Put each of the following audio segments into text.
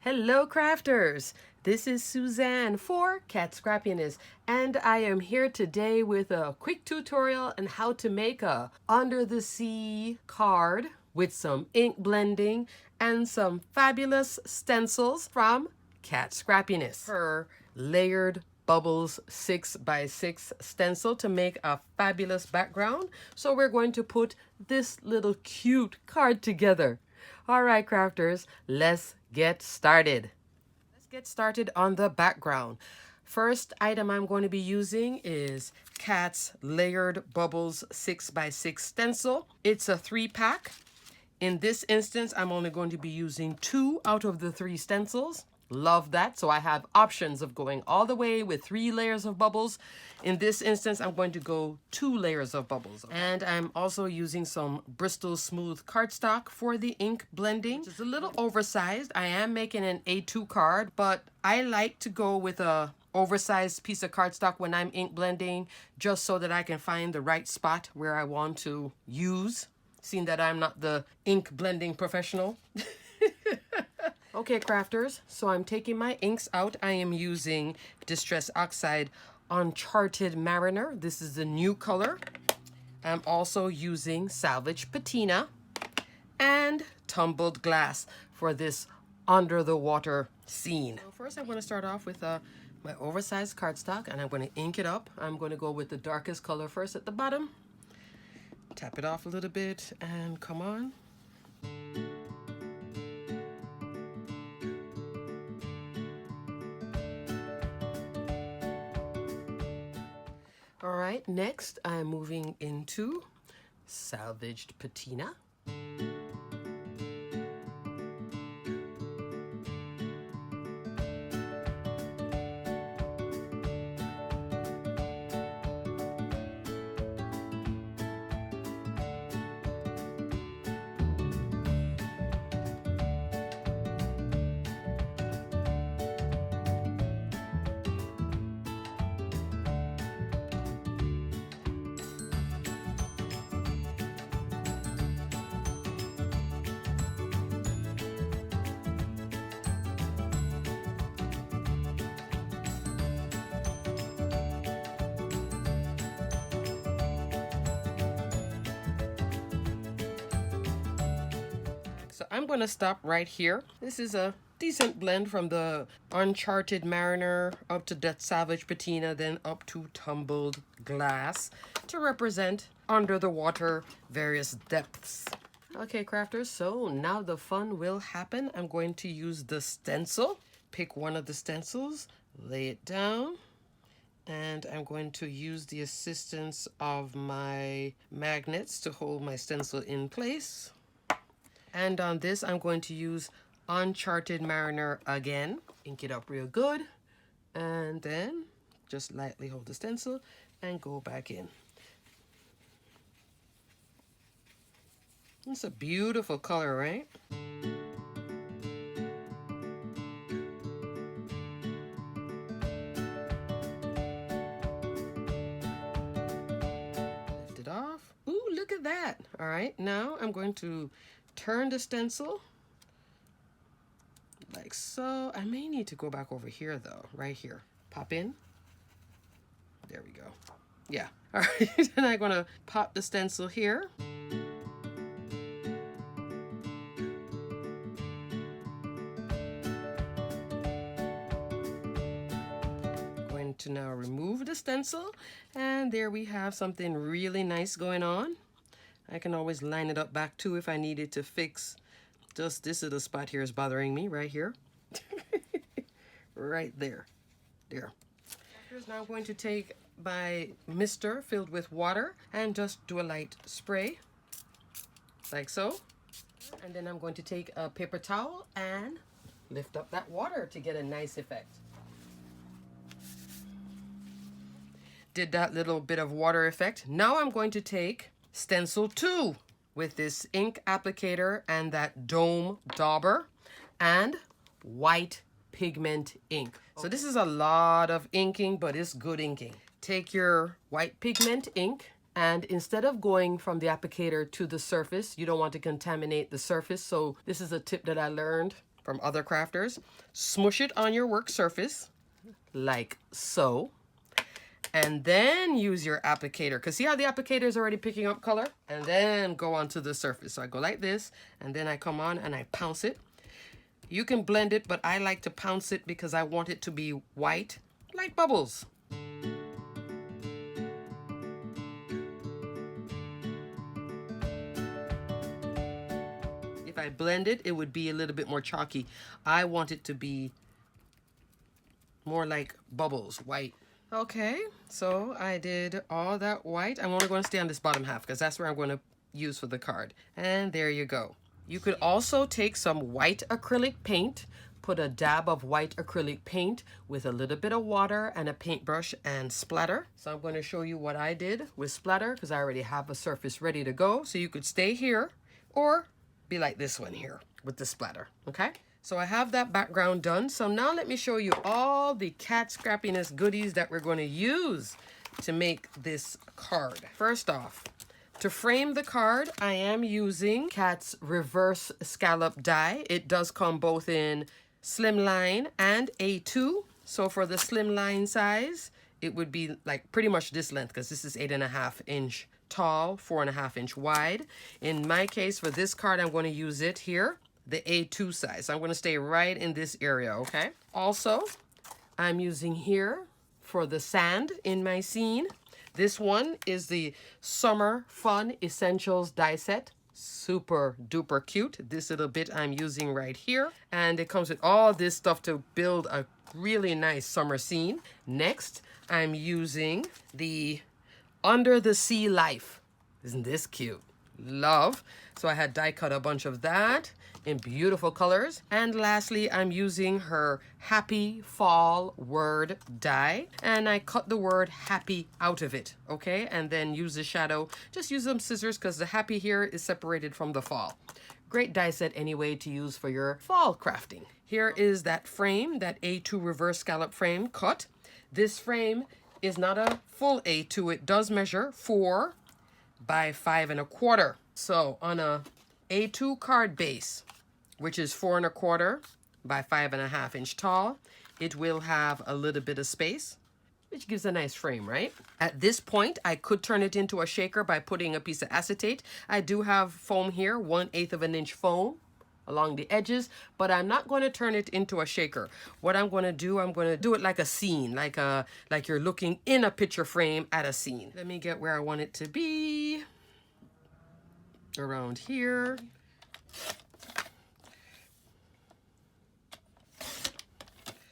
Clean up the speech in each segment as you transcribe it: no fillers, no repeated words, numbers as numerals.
Hello crafters! This is Suzanne for Cat Scrappiness, and I am here today with a quick tutorial on how to make a under the sea card with some ink blending and some fabulous stencils from Cat Scrappiness. Her Layered Bubbles 6x6 stencil to make a fabulous background. So we're going to put this little cute card together. All right, crafters, let's get started. Let's get started on the background. First item I'm going to be using is Cat's Layered Bubbles 6x6 stencil. It's a 3-pack. In this instance, I'm only going to be using 2 out of the 3 stencils. Love that. So I have options of going all the way with 3 layers of bubbles. In this instance, I'm going to go 2 layers of bubbles. And I'm also using some Bristol Smooth cardstock for the ink blending. It's a little oversized. I am making an A2 card, but I like to go with a oversized piece of cardstock when I'm ink blending, just so that I can find the right spot where I want to use, seeing that I'm not the ink blending professional. Okay, crafters, so I'm taking my inks out. I am using Distress Oxide Uncharted Mariner. This is the new color. I'm also using Salvage Patina and Tumbled Glass for this under the water scene. So first, I'm going to start off with my oversized cardstock, and I'm going to ink it up. I'm going to go with the darkest color first at the bottom. Tap it off a little bit, and come on. All right, next I'm moving into Salvaged Patina. So I'm going to stop right here. This is a decent blend from the Uncharted Mariner up to that Salvage Patina, then up to Tumbled Glass to represent under the water various depths. Okay, crafters, so now the fun will happen. I'm going to use the stencil. Pick one of the stencils, lay it down, and I'm going to use the assistance of my magnets to hold my stencil in place. And on this, I'm going to use Uncharted Mariner again. Ink it up real good. And then just lightly hold the stencil and go back in. It's a beautiful color, right? Lift it off. Ooh, look at that. All right, now I'm going to turn the stencil like so. I may need to go back over here though, right here. Pop in. There we go. Yeah. All right, and I'm gonna pop the stencil here. Going to now remove the stencil, and there we have something really nice going on. I can always line it up back too if I needed to fix just this little spot here is bothering me right here. Right there. There. Now I'm going to take my mister filled with water and just do a light spray like so. And then I'm going to take a paper towel and lift up that water to get a nice effect. Did that little bit of water effect. Now I'm going to take stencil 2 with this ink applicator and that dome dauber and white pigment ink. So this is a lot of inking, but it's good inking. Take your white pigment ink, and instead of going from the applicator to the surface, you don't want to contaminate the surface. So this is a tip that I learned from other crafters. Smush it on your work surface like so. And then use your applicator, because see how the applicator is already picking up color? And then go onto the surface. So I go like this, and then I come on and I pounce it. You can blend it, but I like to pounce it because I want it to be white, like bubbles. If I blend it, it would be a little bit more chalky. I want it to be more like bubbles, white. Okay, so I did all that white. I'm only going to stay on this bottom half because that's where I'm going to use for the card. And there you go. You could also take some white acrylic paint, put a dab of white acrylic paint with a little bit of water and a paintbrush and splatter. So I'm going to show you what I did with splatter because I already have a surface ready to go. So you could stay here or be like this one here with the splatter, okay? So I have that background done. So now let me show you all the cat scrappiness goodies that we're going to use to make this card. First off, to frame the card, I am using Cat's reverse scallop die. It does come both in slimline and A2. So for the slimline size, it would be like pretty much this length because this is 8.5 inch tall, 4.5 inch wide. In my case, for this card, I'm going to use it here, the A2 size. So I'm going to stay right in this area, okay? Also, I'm using here for the sand in my scene. This one is the Summer Fun Essentials die set. Super duper cute. This little bit I'm using right here. And it comes with all this stuff to build a really nice summer scene. Next, I'm using the Under the Sea Life. Isn't this cute? Love. So I had die cut a bunch of that in beautiful colors. And lastly, I'm using her Happy Fall word die. And I cut the word happy out of it, okay? And then use the shadow. Just use some scissors because the happy here is separated from the fall. Great die set anyway to use for your fall crafting. Here is that frame, that A2 reverse scallop frame cut. This frame is not a full A2. It does measure 4 by 5.25. So on a A2 card base, which is 4.25 by 5.5 inch tall, it will have a little bit of space, which gives a nice frame, right? At this point, I could turn it into a shaker by putting a piece of acetate. I do have foam here, 1/8 of an inch foam along the edges, but I'm not going to turn it into a shaker. What I'm going to do it like a scene, like you're looking in a picture frame at a scene. Let me get where I want it to be. Around here.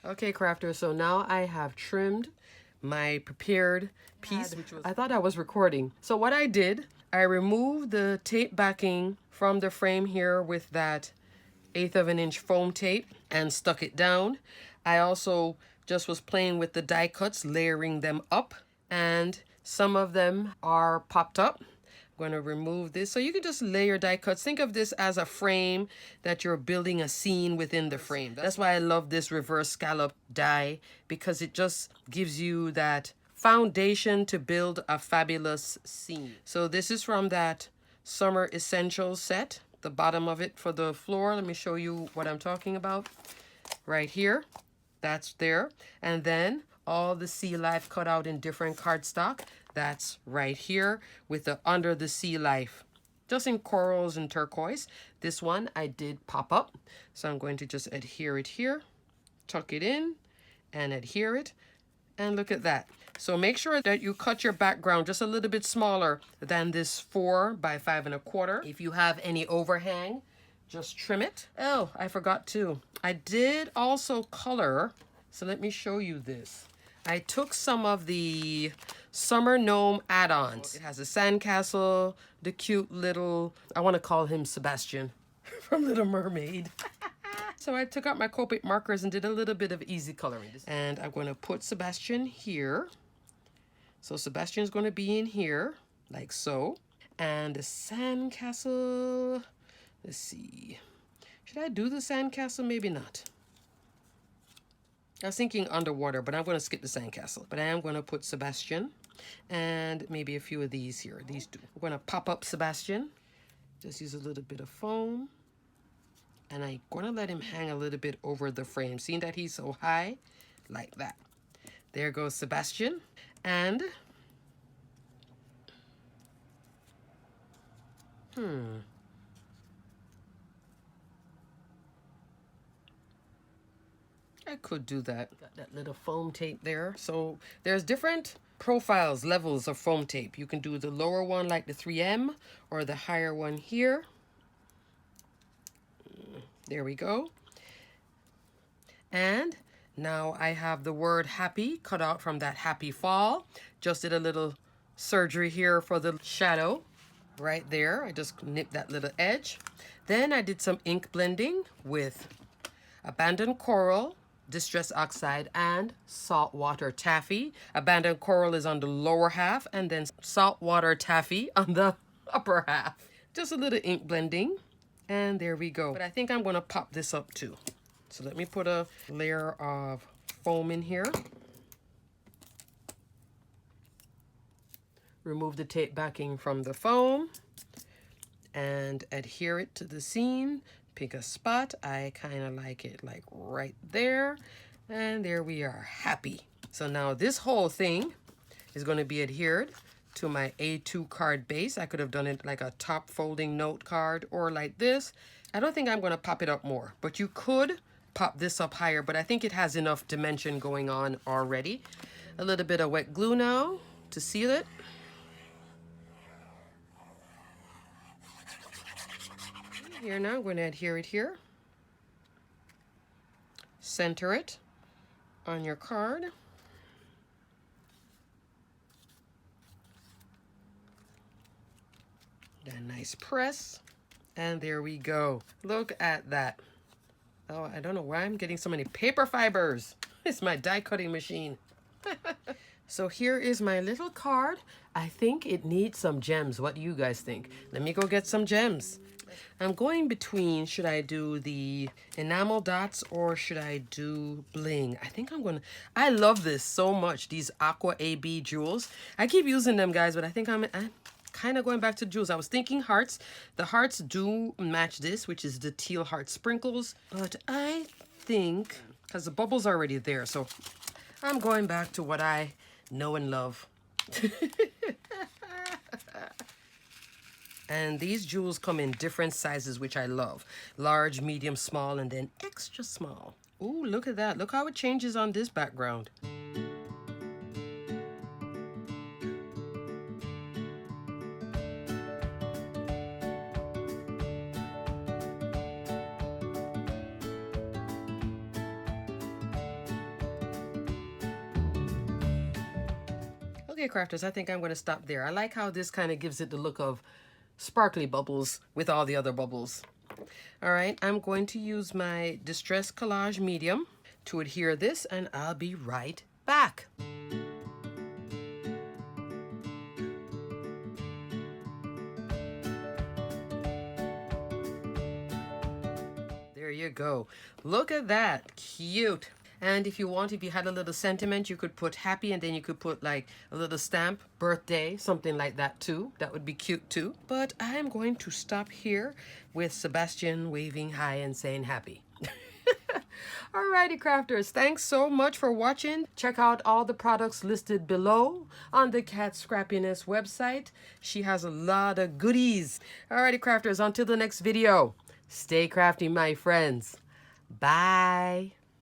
Okay, crafters, so now I have trimmed my prepared piece. I thought I was recording. So what I did, I removed the tape backing from the frame here with that 1/8 of an inch foam tape and stuck it down. I also just was playing with the die cuts, layering them up, and some of them are popped up. I'm going to remove this. So you can just layer die cuts. Think of this as a frame that you're building a scene within the frame. That's why I love this reverse scallop die, because it just gives you that foundation to build a fabulous scene. So this is from that Summer Essentials set, the bottom of it for the floor. Let me show you what I'm talking about. Right here, that's there. And then all the sea life cut out in different cardstock. That's right here with the Under the Sea Life, just in corals and turquoise. This one I did pop up. So I'm going to just adhere it here, tuck it in and adhere it. And look at that. So make sure that you cut your background just a little bit smaller than this 4 by 5.25. If you have any overhang, just trim it. Oh, I forgot too. I did also color. So let me show you this. I took some of the Summer Gnome add-ons. It has a sandcastle, the cute little, I want to call him Sebastian from Little Mermaid. So I took out my Copic markers and did a little bit of easy coloring. And I'm going to put Sebastian here. So Sebastian's going to be in here, like so. And the sandcastle, let's see. Should I do the sandcastle? Maybe not. I was thinking underwater, but I'm going to skip the sandcastle. But I am going to put Sebastian and maybe a few of these here, these two. We're going to pop up Sebastian. Just use a little bit of foam. And I'm going to let him hang a little bit over the frame. Seeing that he's so high, like that. There goes Sebastian. And, I could do that. Got that little foam tape there. So there's different profiles, levels of foam tape. You can do the lower one like the 3M or the higher one here. There we go. And now I have the word happy cut out from that happy fall. Just did a little surgery here for the shadow right there. I just nipped that little edge. Then I did some ink blending with abandoned coral, distress oxide, and saltwater taffy. Abandoned coral is on the lower half, and then saltwater taffy on the upper half. Just a little ink blending, and there we go. But I think I'm going to pop this up too. So let me put a layer of foam in here. Remove the tape backing from the foam and adhere it to the scene. Pick a spot. I kind of like it like right there. And there we are, happy. So now this whole thing is going to be adhered to my A2 card base. I could have done it like a top folding note card or like this. I don't think I'm going to pop it up more, but you could pop this up higher, but I think it has enough dimension going on already. A little bit of wet glue now to seal it. Here now, I'm going to adhere it here. Center it on your card. A nice press. And there we go. Look at that. Oh, I don't know why I'm getting so many paper fibers. It's my die cutting machine. So here is my little card. I think it needs some gems. What do you guys think? Let me go get some gems. I'm going between, should I do the enamel dots or should I do bling? I think I'm gonna, I love this so much, these Aqua AB jewels. I keep using them, guys, but I think I'm kind of going back to jewels. I was thinking hearts. The hearts do match this, which is the teal heart sprinkles. But I think, because the bubble's already there, so I'm going back to what I know and love. And these jewels come in different sizes, which I love. Large, medium, small, and then extra small. Ooh, look at that. Look how it changes on this background. Okay, crafters, I think I'm going to stop there. I like how this kind of gives it the look of sparkly bubbles with all the other bubbles. All right, I'm going to use my Distress Collage Medium to adhere this, and I'll be right back. There you go. Look at that. Cute. And if you want, if you had a little sentiment, you could put happy and then you could put like a little stamp, birthday, something like that too. That would be cute too. But I am going to stop here with Sebastian waving hi and saying happy. Alrighty, crafters, thanks so much for watching. Check out all the products listed below on the Cat Scrappiness website. She has a lot of goodies. Alrighty, crafters, until the next video, stay crafty, my friends. Bye.